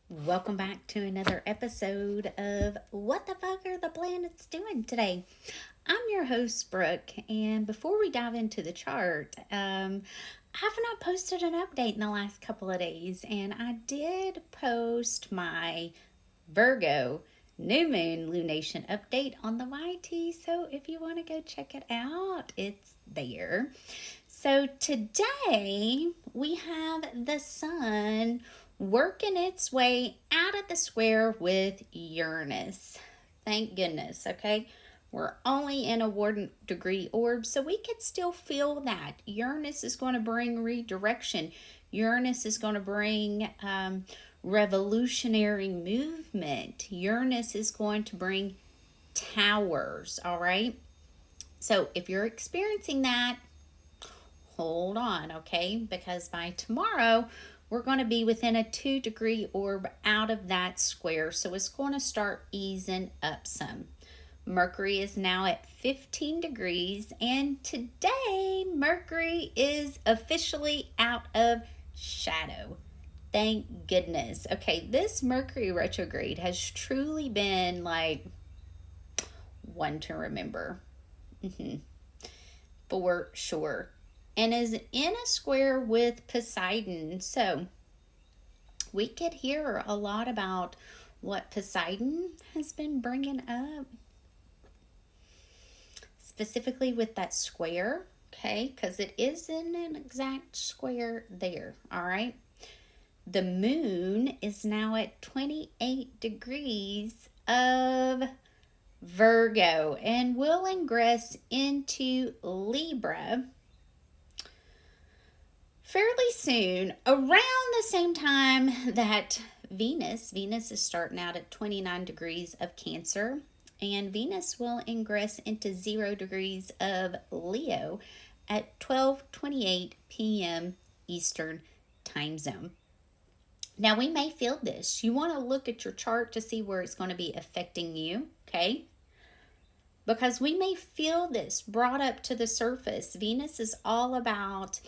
Welcome back to another episode of What the Fuck Are the Planets Doing Today? I'm your host, Brooke, and before we dive into the chart, I have not posted an update in the last couple of days, and I did post my Virgo new moon lunation update on the YT, so if you want to go check it out, it's there. So today we have the sun working its way out of the square with Uranus. Thank goodness, okay? We're only in a 1 degree orb, so we could still feel that. Uranus is going to bring redirection. Uranus is going to bring revolutionary movement. Uranus is going to bring towers, all right? So if you're experiencing that, hold on, okay? Because by tomorrow, we're going to be within a 2 degree orb out of that square. So it's going to start easing up some. Mercury is now at 15 degrees. And today, Mercury is officially out of shadow. Thank goodness. Okay, this Mercury retrograde has truly been like one to remember. For sure. And is in a square with Poseidon. So we could hear a lot about what Poseidon has been bringing up, specifically with that square, okay? Because it is in an exact square there, all right? The moon is now at 28 degrees of Virgo and will ingress into Libra fairly soon, around the same time that Venus is starting out at 29 degrees of Cancer, and Venus will ingress into 0 degrees of Leo at 12:28 p.m. Eastern time zone. Now, we may feel this. You want to look at your chart to see where it's going to be affecting you, okay? Because we may feel this brought up to the surface. Venus is all about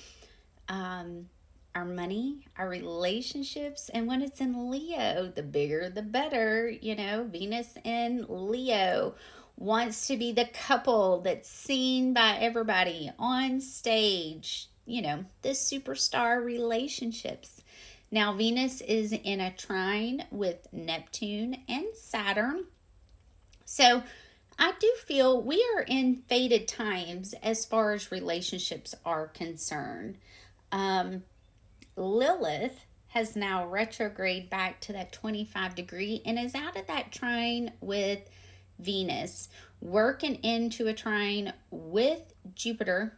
our money, our relationships, and when it's in Leo, the bigger the better. You know, Venus in Leo wants to be the couple that's seen by everybody on stage, you know, the superstar relationships. Now, Venus is in a trine with Neptune and Saturn. So I do feel we are in fated times as far as relationships are concerned. Lilith has now retrograde back to that 25 degree and is out of that trine with Venus, working into a trine with Jupiter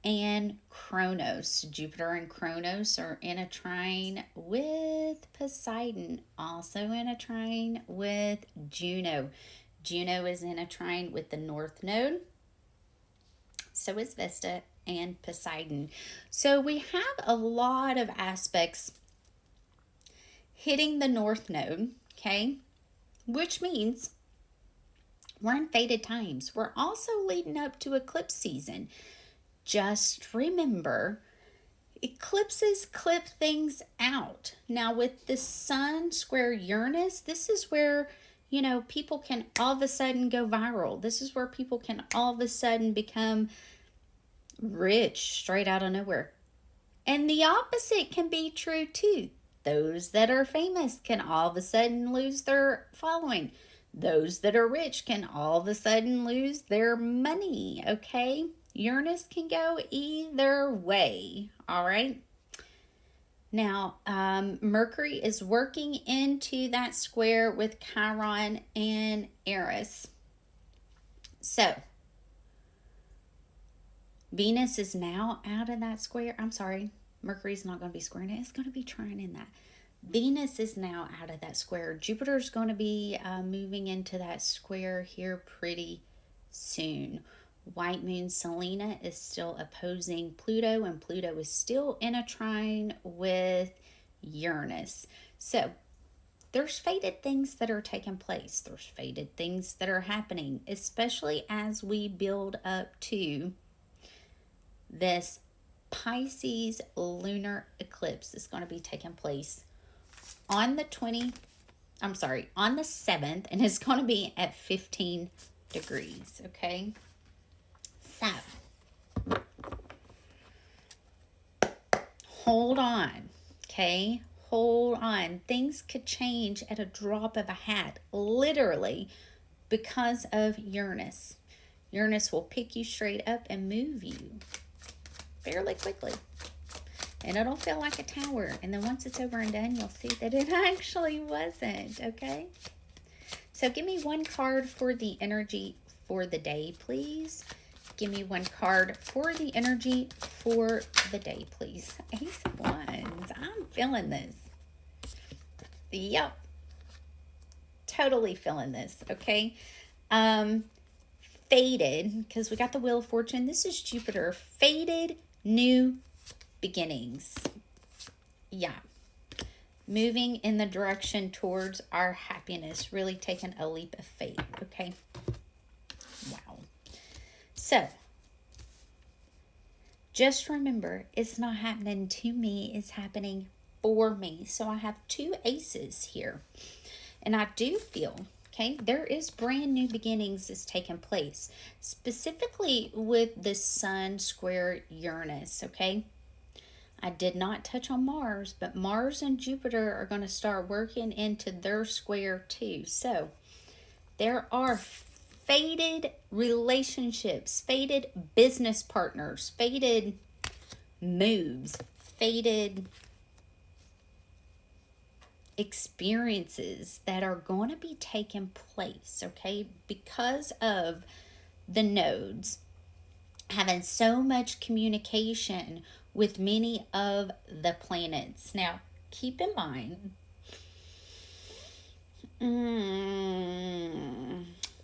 and Kronos. Jupiter and Kronos are in a trine with Poseidon, also in a trine with Juno. Juno is in a trine with the North Node. So is Vesta and Poseidon. So we have a lot of aspects hitting the North Node, okay? Which means we're in fated times. We're also leading up to eclipse season. Just remember, eclipses clip things out. Now with the sun square Uranus, this is where, you know, people can all of a sudden go viral. This is where people can all of a sudden become rich straight out of nowhere. And the opposite can be true too. Those that are famous can all of a sudden lose their following. Those that are rich can all of a sudden lose their money, okay? Uranus can go either way, all right? Now, Mercury is working into that square with Chiron and Eris. So, Venus is now out of that square. I'm sorry, Mercury's not going to be squaring it. It's going to be trying in that. Venus is now out of that square. Jupiter's going to be moving into that square here pretty soon. White moon Selena is still opposing Pluto, and Pluto is still in a trine with Uranus. So there's fated things that are taking place. There's fated things that are happening, especially as we build up to this Pisces lunar eclipse is going to be taking place on the 7th, and it's going to be at 15 degrees, okay? So, hold on, okay? Hold on. Things could change at a drop of a hat, literally, because of Uranus. Uranus will pick you straight up and move you fairly quickly. And it'll feel like a tower. And then once it's over and done, you'll see that it actually wasn't, okay? So give me one card for the energy for the day, please. Give me one card for the energy for the day, please. Ace of Wands. I'm feeling this. Yep. Totally feeling this, okay? Faded, because we got the Wheel of Fortune. This is Jupiter. Faded new beginnings. Yeah. Moving in the direction towards our happiness. Really taking a leap of faith, okay? Wow. So, just remember, it's not happening to me, it's happening for me. So I have two aces here. And I do feel, okay, there is brand new beginnings that's taking place. Specifically with the Sun square Uranus, okay? I did not touch on Mars, but Mars and Jupiter are going to start working into their square too. So there are faded relationships, faded business partners, faded moves, faded experiences that are going to be taking place, okay? Because of the nodes having so much communication with many of the planets. Now, keep in mind,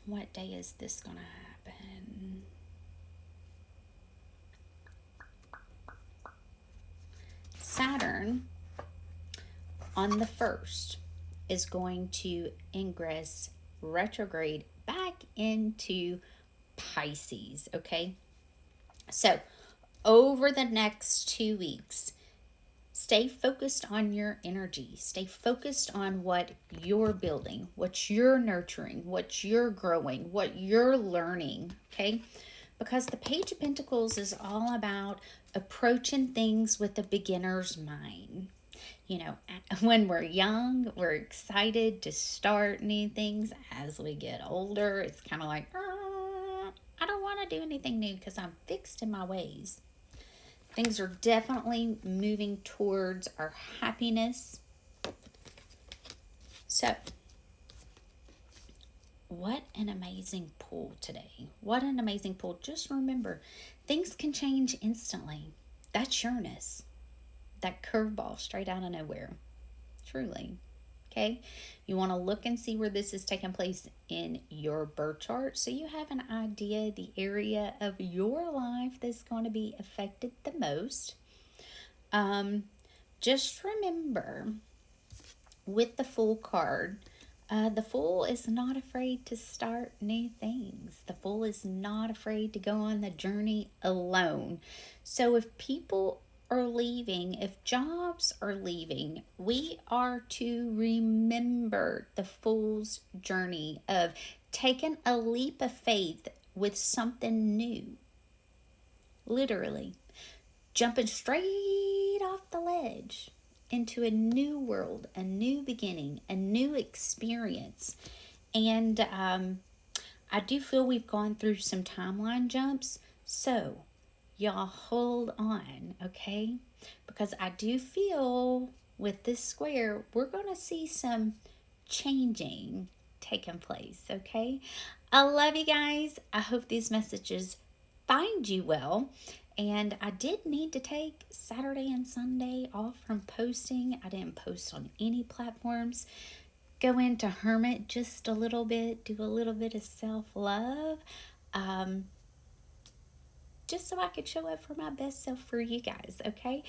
what day is this going to happen? Saturn on the 1st is going to ingress retrograde back into Pisces, okay? So, over the next 2 weeks, stay focused on your energy. Stay focused on what you're building, what you're nurturing, what you're growing, what you're learning, okay? Because the Page of Pentacles is all about approaching things with a beginner's mind. You know, when we're young, we're excited to start new things. As we get older, it's kind of like, I don't want to do anything new because I'm fixed in my ways. Things are definitely moving towards our happiness. So, what an amazing pull today. What an amazing pull. Just remember, things can change instantly. That's Uranus. That curveball straight out of nowhere. Truly. Okay? You want to look and see where this is taking place in your birth chart so you have an idea the area of your life that's going to be affected the most. Just remember, with the Fool card, the Fool is not afraid to start new things. The Fool is not afraid to go on the journey alone. So if people are leaving, if jobs are leaving, we are to remember the Fool's journey of taking a leap of faith with something new. Literally, jumping straight off the ledge into a new world, a new beginning, a new experience. And I do feel we've gone through some timeline jumps, so y'all hold on, okay? Because I do feel with this square, we're going to see some changing taking place, okay? I love you guys. I hope these messages find you well. And I did need to take Saturday and Sunday off from posting. I didn't post on any platforms. Go into hermit just a little bit, do a little bit of self-love. Just so I could show up for my best self for you guys, okay?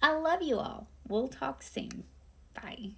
I love you all. We'll talk soon. Bye.